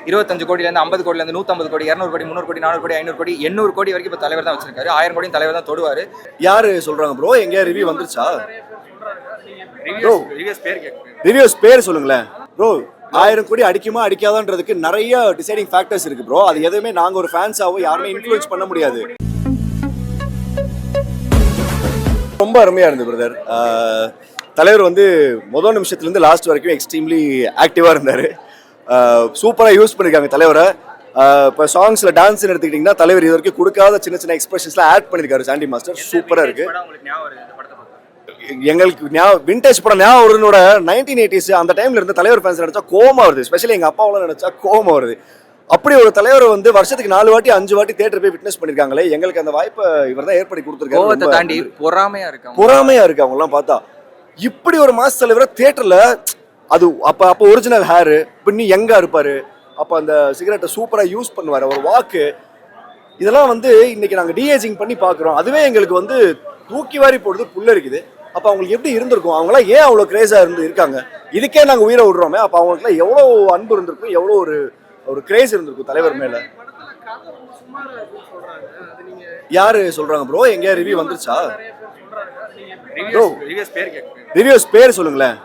25 கோடியிலேருந்து 50 கோடியிலேருந்து 150 கோடி 200 கோடி 300 கோடி 400 கோடி 500 கோடி 800 கோடி வரைக்கும் இப்போ தலைவர் தான் வச்சிருக்காரு. 1000 கோடியும் தலைவர் தான் தொடுவார். யாரு சொல்றாங்க ப்ரோ? எங்கேயா ரிவ்யூ வந்துருச்சா? ரிவ்யூஸ் பேர் சொல்லுங்களேன் ப்ரோ. 1000 கோடி அடிக்குமா அடிக்காதான்றதுக்கு நிறைய டிசைடிங் ஃபேக்டர்ஸ் இருக்கு ப்ரோ. அது எதுவுமே நாங்க ஒரு ஃபேன்ஸாவோ யாருமே இன்ஃப்ளூயன்ஸ் பண்ண முடியாது. ரொம்ப அருமையா இருந்தது பிரதர். தலைவர் வந்து முதல் நிமிஷத்துலேருந்து லாஸ்ட் வரைக்கும் எக்ஸ்ட்ரீம்லி ஆக்டிவாக இருந்தார். சூப்பராக யூஸ் பண்ணியிருக்காங்க தலைவரை. இப்போ சாங்ஸில் டான்ஸ்னு எடுத்துக்கிட்டிங்கன்னா தலைவர் இது வரைக்கும் கொடுக்காத சின்ன சின்ன எக்ஸ்பிரஷன்ஸ்லாம் ஆட் பண்ணியிருக்காரு சாண்டி மாஸ்டர். சூப்பராக இருக்குது. எங்களுக்கு விண்டேஜ் படம் ஞாபகம் வருதுனோட 1980s அந்த டைமில் இருந்த தலைவர் ஃபேன்ஸ் நினச்சா கோவமாக வருது. ஸ்பெஷலி எங்கள் அப்பாவெல்லாம் நினச்சா கோவமாக வருது. அப்படி ஒரு தலைவர் வந்து வருஷத்துக்கு 4 வாட்டி 5 வாட்டி தியேட்டர் போய் விட்னஸ் பண்ணிருக்காங்களே. எங்களுக்கு அந்த வாய்ப்பை இவர் தான் ஏற்படுத்தி கொடுத்துருக்காரு. தாண்டி பொறாமையா இருக்கு அவங்க எல்லாம் பார்த்தா. இப்படி ஒரு மாஸ் தலைவரை தியேட்டர்ல அது அப்போ ஒரிஜினல் ஹேரு பின்னி எங்க இருப்பாரு. அப்போ அந்த சிகரெட்டை சூப்பரா யூஸ் பண்ணுவாரு. ஒரு வாக்கு இதெல்லாம் வந்து இன்னைக்கு நாங்கள் டிஏஜிங் பண்ணி பார்க்குறோம். அதுவே எங்களுக்கு வந்து தூக்கி வாரி போடுறது புள்ள இருக்குது. அப்போ அவங்களுக்கு எப்படி இருந்திருக்கும்? அவங்களாம் ஏன் அவ்வளோ கிரேஸா இருக்காங்க? இதுக்கே நாங்கள் உயிரை விடுறோமே. அப்போ அவங்களுக்குலாம் எவ்வளோ அன்பு இருந்திருக்கும், எவ்வளோ ஒரு கிரேஸ் இருந்திருக்கும் தலைவர் மேல. யாரு சொல்றாங்க ப்ரோ? எங்கேயா ரிவ்யூ வந்துருச்சா? ரிவ்யூஸ் பேர் சொல்லுங்களேன்.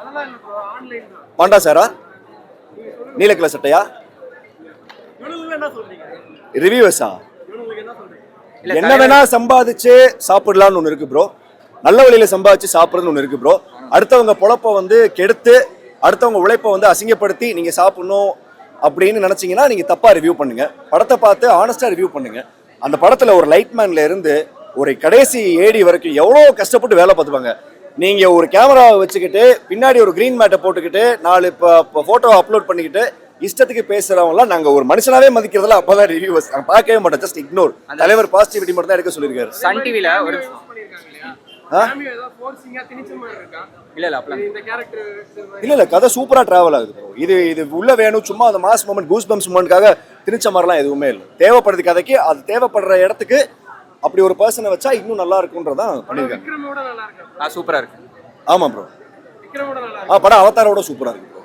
பாண்டா சாரா? நீல கலர் சட்டையா? ரிவ்யூஸா? என்ன வேணா சம்பாதிச்சு சாப்பிடலாம்னு ஒன்று இருக்கு ப்ரோ. நல்ல வழியில சம்பாதிச்சு சாப்பிட்றதுன்னு ஒன்று இருக்கு ப்ரோ. அடுத்தவங்க பொழப்ப வந்து கெடுத்து அடுத்தவங்க உழைப்பை வந்து அசிங்கப்படுத்தி நீங்க சாப்பிடணும் அப்படின்னு நினைச்சீங்கன்னா நீங்க தப்பா ரிவ்யூ பண்ணுங்க. படத்தை பார்த்து ஆனஸ்டா ரிவ்யூ பண்ணுங்க. அந்த படத்துல ஒரு லைட்மேன்ல இருந்து ஒரு கடைசி ஏடி வரைக்கும் எவ்வளோ கஷ்டப்பட்டு வேலை பார்த்துப்பாங்க. நீங்க ஒரு கேமராவை வச்சுக்கிட்டு பின்னாடி ஒரு கிரீன் மேட்டை போட்டுக்கிட்டு 4 போட்டோ அப்லோட் பண்ணிக்கிட்டு இஷ்டத்துக்கு பேசுறவங்கலாம் நாங்க ஒரு மனுஷனாவே மதிக்கிறதுல அப்பதான் ரிவ்யூவர்ஸ் பார்க்கவே மாட்டோம். Just ignore. தலைவர் பாசிட்டிவிட்டி மட்டும் தான் எடுக்க சொல்லியிருக்காரு. சன் டிவில ஒரு இல்ல கதை சூப்பரா டிராவல் ஆகுது ப்ரோ. இது உள்ள வேணும். சும்மா அந்த மாஸ் மொமெண்ட் கூஸ் பம்ப்ஸ் மொமெண்ட்காக திணிச்ச மாதிரிலாம் எதுவுமே இல்லை. தேவைப்படுது கதைக்கு. அது தேவைப்படுற இடத்துக்கு அப்படி ஒரு பர்சனை வச்சா இன்னும் நல்லா இருக்கும்ன்றதான் பண்ணிருக்காங்க. சூப்பரா இருக்கு. ஆமா ப்ரோ. படம் அவதாரோட சூப்பரா இருக்கு ப்ரோ.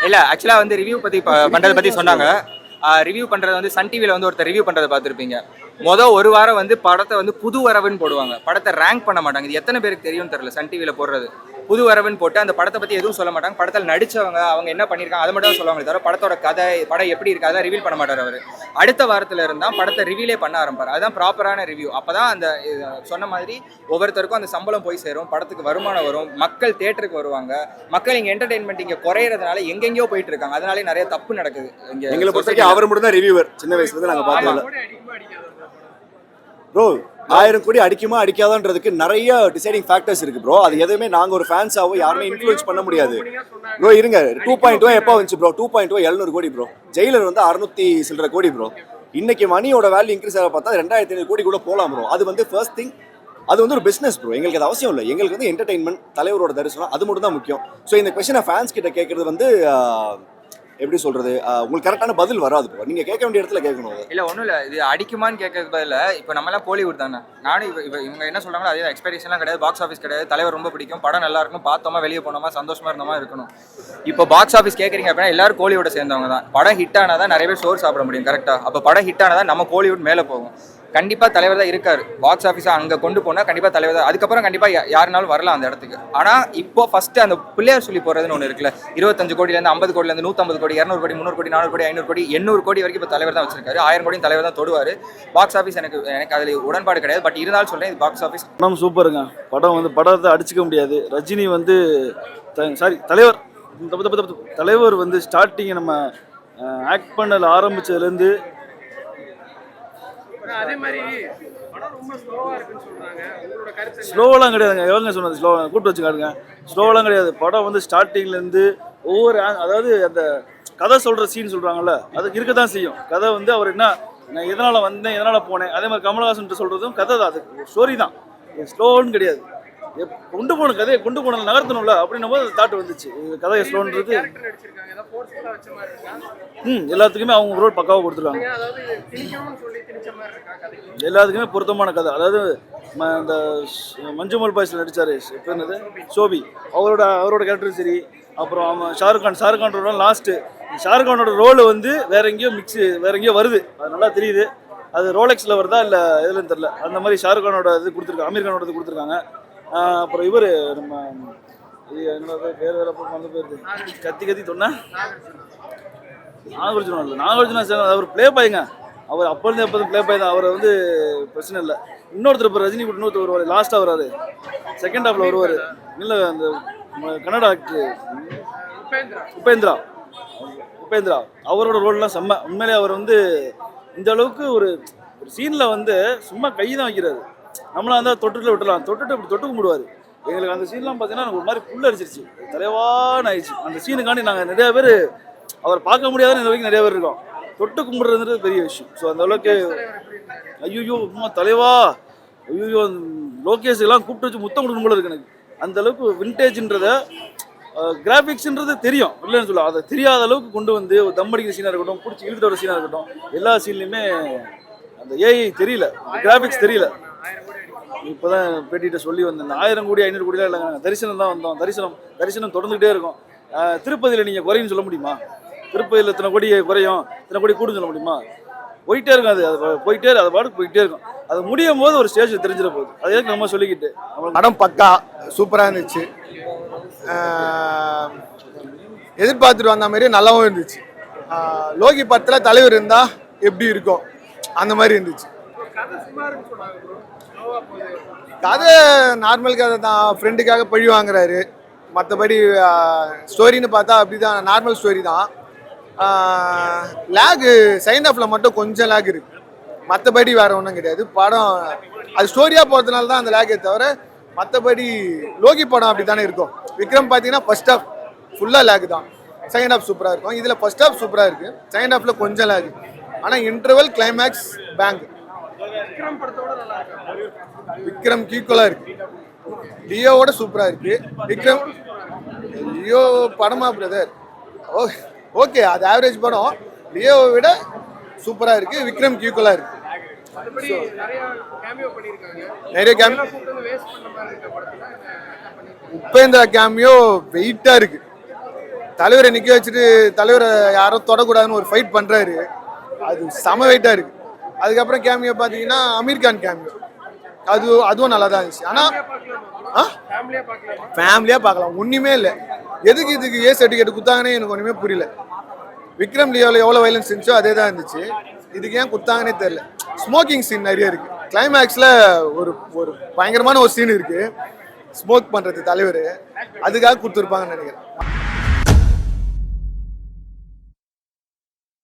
இல்ல ஆக்சுவலா வந்து ரிவ்யூ பண்றதை பத்தி சொன்னாங்க. ரிவ்யூ பண்றது வந்து சன் டிவில வந்து ஒருத்தர் ரிவ்யூ பண்றதை பார்த்துருப்பீங்க. ஒரு வாரம் வந்து படத்தை வந்து புது வரவுன்னு போடுவாங்க. படத்தை ரேங்க் பண்ண மாட்டாங்க. இது எத்தனை பேருக்கு தெரியும் தெரியல. சன் டிவில போடுறது புது வரவுன்னு போட்டு அந்த படத்தை பத்தி எதுவும் சொல்ல மாட்டாங்க. படத்தில் நடிச்சவங்க அவங்க என்ன பண்ணிருக்காங்க அதை மட்டும் சொல்லுவாங்க. தவிர படத்தோட கதை படம் எப்படி இருக்கு அதெல்லாம் ரிவீல் பண்ண மாட்டார் அவர். அடுத்த வாரத்துல இருந்தா படத்தை ரிவீலே பண்ண ஆரம்பிப்பார். அதுதான் ப்ராப்பரான ரிவ்யூ. அப்பதான் அந்த சொன்ன மாதிரி ஒவ்வொருத்தருக்கும் அந்த சம்பளம் போய் சேரும், படத்துக்கு வருமானம் வரும், மக்கள் தியேட்டருக்கு வருவாங்க. மக்கள் இங்க என்டர்டைன்மெண்ட் இங்க குறையறதுனால எங்கெங்கயோ போயிட்டு இருக்காங்க. அதனாலே நிறைய தப்பு நடக்குது. எங்களை பொறுத்தவரைக்கும் அவர் மட்டும் தான் ரிவ்யூவர். சின்ன வயசுல இருந்து நாங்க பார்த்தோம் ப்ரோ. 1000 கோடி அடிக்குமா அடிக்காதான்றதுக்கு நிறைய டிசைடிங் ஃபேக்டர்ஸ் இருக்கு ப்ரோ. அது எதுவுமே நாங்க ஒரு ஃபேன்ஸாவோ யாருமே இன்ஃப்ளூயன்ஸ் பண்ண முடியாது ப்ரோ. இருங்க 2.2 எப்போ வந்துச்சு ப்ரோ? 2.2 700 கோடி ப்ரோ. ஜெயிலர் வந்து 600 சில்லற கோடி ப்ரோ. இன்னைக்கு மணியோட வேல்யூ இன்க்ரீஸ் ஆக பார்த்தா 2500 கோடி கூட போகலாம் ப்ரோ. அது வந்து ஃபர்ஸ்ட் திங். அது வந்து ஒரு பிஸ்னஸ் ப்ரோ. எங்களுக்கு அது அவசியம் இல்லை. எங்களுக்கு வந்து என்டர்டைன்மெண்ட், தலைவரோட தரிசனம் அது மட்டும் தான் முக்கியம். ஸோ இந்த கொஸ்டினை ஃபேன்ஸ் கிட்ட கேட்கறது வந்து எப்படி சொல்றது, உங்களுக்கு கரெக்டான பதில் வராது ப்ரோ. நீங்க கேட்க வேண்டிய இடத்துல கேட்கணும். இல்ல ஒன்றும் இல்லை. இது அடிக்குமான்னு கேட்கறது பதில் இப்போ நம்மளாம் கோலிவுட் தானே. நானும் இவங்க என்ன சொல்றாங்களோ அதே எக்ஸ்பெக்டேஷன்லாம் கிடையாது. பாக்ஸ் ஆஃபீஸ் கிடையாது. தலைவர் ரொம்ப பிடிக்கும், படம் நல்லா இருக்கும், பார்த்தோமா வெளியே போனோமா சந்தோஷமா இருந்தோமா இருக்கணும். இப்போ பாக்ஸ் ஆஃபீஸ் கேட்குறீங்க அப்படின்னா எல்லாரும் கோலிவுட்டை சேர்ந்தவங்க தான். படம் ஹிட் ஆனாதான் நிறைய பேர் சோறு சாப்பிட முடியும். கரெக்டாக. அப்போ படம் ஹிட் ஆனாதான் நம்ம கோலிவுட் மேலே போகும். கண்டிப்பாக தலைவர் தான் இருக்காரு. பாக்ஸ் ஆஃபீஸை அங்கே கொண்டு போனால் கண்டிப்பாக தலைவர் தான். அதுக்கப்புறம் கண்டிப்பாக யாருனாலும் வரலாம் அந்த இடத்துக்கு. ஆனால் இப்போ ஃபர்ஸ்ட் அந்த பிள்ளையார் சொல்லி போகிறதுன்னு ஒன்று இருக்குல்ல. 25 கோடியிலேருந்து 50 கோடியிலேருந்து 150 கோடி 200 கோடி 300 கோடி 400 கோடி 500 கோடி 800 கோடி வரைக்கும் இப்போ தலைவர் தான் வச்சிருக்காரு. 1000 கோடியும் தலைவர் தான் தொடுவார். பாக்ஸ் ஆஃபீஸ் எனக்கு அதில் உடன்பாடு கிடையாது. பட் இருந்தாலும் சொல்கிறேன், இது பாக்ஸ் ஆஃபீஸ் படம் சூப்பருங்க. படம் வந்து படத்தை அடிச்சுக்க முடியாது. ரஜினி வந்து தலைவர் வந்து ஸ்டார்டிங் நம்ம ஆக்ட் பண்ணல ஆரம்பிச்சதுலேருந்து ஸ்லோவெல்லாம் கிடையாதுங்க. எவ்வளோங்க சொன்னது ஸ்லோவாக கூப்பிட்டு வச்சு காட்டுங்க. ஸ்லோவெல்லாம் கிடையாது. படம் வந்து ஸ்டார்டிங்லேருந்து ஒவ்வொரு அதாவது அந்த கதை சொல்கிற சீன் சொல்கிறாங்கல்ல அது இருக்க தான் செய்யும். கதை வந்து அவர் என்ன நான் எதனால் வந்தேன் எதனால் போனேன் அதே மாதிரி கமலஹாசன் சொல்கிறதும் கதை தான். அது ஸ்டோரி தான். ஸ்லோன்னு கிடையாது. கொண்டு போகணும் கதையை கொண்டு போகணும் நகர்த்தணும்ல அப்படின்னும் போது தாட் வந்துச்சு. கதையை ஸ்லோன்றது எல்லாத்துக்குமே அவங்க ரோல் பக்காவாக கொடுத்துருக்காங்க. எல்லாத்துக்குமே பொருத்தமான கதை. அதாவது இந்த மஞ்சுமல் பாய்ஸில் நடித்தார் என்னது சோபி அவரோட கேரக்டரும் சரி. அப்புறம் ஷாருக் கான் லாஸ்ட்டு ஷாருக்கானோட ரோல் வந்து வேற எங்கேயோ வேற எங்கேயோ வருது, அது நல்லா தெரியுது. அது ரோலெக்ஸில் வருதா இல்லை எதுலன்னு தெரில. அந்த மாதிரி ஷாருக்கானோட இது கொடுத்துருக்காங்க, அமீர் கானோட இது கொடுத்துருக்காங்க. அப்புறம் இவர் நம்ம என்னோட பேர் வேற வந்து போயிருது, கத்தி சொன்னா நாகார்ஜுனா இல்லை, நாகார்ஜுனா சார் அவர் ப்ளே பாய்ங்க. அவர் அப்போருந்து எப்போதும் ப்ளே பாய் தான். அவரை வந்து பிரச்சனை இல்லை. இன்னொருத்தர் இப்போ ரஜினி கூட இன்னொருத்தர் வருவார், லாஸ்ட்டாக வராது, செகண்ட் ஹாஃபில் வருவார். இல்லை அந்த கன்னடா ஆக்டர் உபேந்திரா அவரோட ரோல்லாம் செம்ம. உண்மையிலே அவர் வந்து இந்த அளவுக்கு ஒரு சீனில் வந்து சும்மா கை தான் வைக்கிறாரு. நம்மளாம் இருந்தால் தொட்டுட்டு விட்டுலாம், தொட்டுட்டு இப்படி தொட்டு கும்பிடுவார். எங்களுக்கு அந்த சீன்லாம் பார்த்தீங்கன்னா எனக்கு ஒரு மாதிரி புல் அடிச்சிருச்சு, தலைவான்னு ஆயிடுச்சு. அந்த சீனுக்காண்டி நாங்கள் நிறையா பேர் அவர் பார்க்க முடியாதுன்னு இந்த வரைக்கும் நிறைய பேர் இருக்கோம். தொட்டு கும்பிடுறதுன்றது பெரிய விஷயம். ஸோ அந்த அளவுக்கு ஐயோ அம்மா தலைவா, ஐயோ லோகேஷ் எல்லாம் கூப்பிட்டு வச்சு முத்தம் கொடுக்கணும் போல இருக்கு எனக்கு. அந்த அளவுக்கு விண்டேஜ்ன்றத கிராஃபிக்ஸ்ன்றது தெரியும் இல்லைன்னு சொல்ல, அதை தெரியாத அளவுக்கு கொண்டு வந்து ஒரு தம் அடிக்கிற சீனாக இருக்கட்டும், பிடிச்சி இழுத்துட்டு வர சீனாக இருக்கட்டும், எல்லா சீன்லையுமே அந்த ஏஐ தெரியல, கிராஃபிக்ஸ் தெரியல. இப்போதான் பேட்டிகிட்ட சொல்லி வந்தேன், 1000 கோடி 500 கோடிலாம் இல்லைங்க, தரிசனம் தான் வந்தோம். தரிசனம் தொடர்ந்துகிட்டே இருக்கும். திருப்பதியில் நீங்கள் குறைன்னு சொல்ல முடியுமா? திருப்பதியில் இத்தனை கோடி குறையும், இத்தனை கோடி கூடுன்னு சொல்ல முடியுமா? போயிட்டே இருக்கும். அது போயிட்டே அது பாட்டுக்கு போயிட்டே இருக்கும். அது முடியும் போது ஒரு ஸ்டேஜ் தெரிஞ்சிட போகுது. அது எதுக்கு நம்ம சொல்லிக்கிட்டு. படம் பக்கா சூப்பராக இருந்துச்சு. எதிர்பார்த்துட்டு வந்த மாதிரி நல்லாவும் இருந்துச்சு. லோகி படத்தில் தலைவர் இருந்தால் எப்படி இருக்கும் அந்த மாதிரி இருந்துச்சு. கதை நார்மல் கதை தான், ஃப்ரெண்டுக்காக பழி வாங்குறாரு. மற்றபடி ஸ்டோரின்னு பார்த்தா அப்படி தான், நார்மல் ஸ்டோரி தான். லேகு செகண்ட் ஹாஃபில் மட்டும் கொஞ்சம் லேக் இருக்கு, மற்றபடி வேற ஒன்றும் கிடையாது. படம் அது ஸ்டோரியாக போகிறதுனால தான் அந்த லேக்கே தவிர, மற்றபடி லோகி படம் அப்படி தானே இருக்கும். விக்ரம் பார்த்தீங்கன்னா ஃபர்ஸ்ட் ஹாஃப் ஃபுல்லாக லேக் தான், செகண்ட் ஹாஃப் சூப்பராக இருக்கும். இதில் ஃபர்ஸ்ட் ஹாஃப் சூப்பராக இருக்குது, செகண்ட் ஹாஃபில் கொஞ்சம் லேக். ஆனால் இன்டர்வல் கிளைமேக்ஸ் பேங்க். விக்ரம் ஈக்குவலாக இருக்கு, லியோவோட சூப்பராக இருக்கு. விக்ரம் லியோ படமா பிரதர்? ஓகே, அது ஆவரேஜ் படம். லியோவை விட சூப்பராக இருக்கு, விக்ரம் ஈக்குவலாக இருக்கு. நிறைய கேமியோ, உபேந்திரா கேமியோ வெயிட்டா இருக்கு. தலைவரை நிக்க வச்சுட்டு தலைவரை யாரும் தொடக்கூடாதுன்னு ஒரு ஃபைட் பண்றாரு, அது செம வெயிட்டா இருக்கு. அதுக்கப்புறம் கேமியோ பார்த்தீங்கன்னா அமீர் கான் கேமியோ, அதுவும் நல்லா தான் இருந்துச்சு. ஆனால் ஃபேமிலியாக பார்க்கலாம், ஒன்றுமே இல்லை. எதுக்கு இதுக்கு ஏ சர்டிஃபிகேட் குத்தாங்கன்னே எனக்கு ஒன்றுமே புரியல. விக்ரம் லியோவில் எவ்வளோ வைலன்ஸ் இருந்துச்சோ அதே தான் இருந்துச்சு. இதுக்கு ஏன் குத்தாங்கன்னே தெரியல. ஸ்மோக்கிங் சீன் நிறைய இருக்கு. கிளைமேக்ஸில் ஒரு பயங்கரமான ஒரு சீன் இருக்கு, ஸ்மோக் பண்ணுறது தலைவர், அதுக்காக கொடுத்துருப்பாங்கன்னு நினைக்கிறேன்.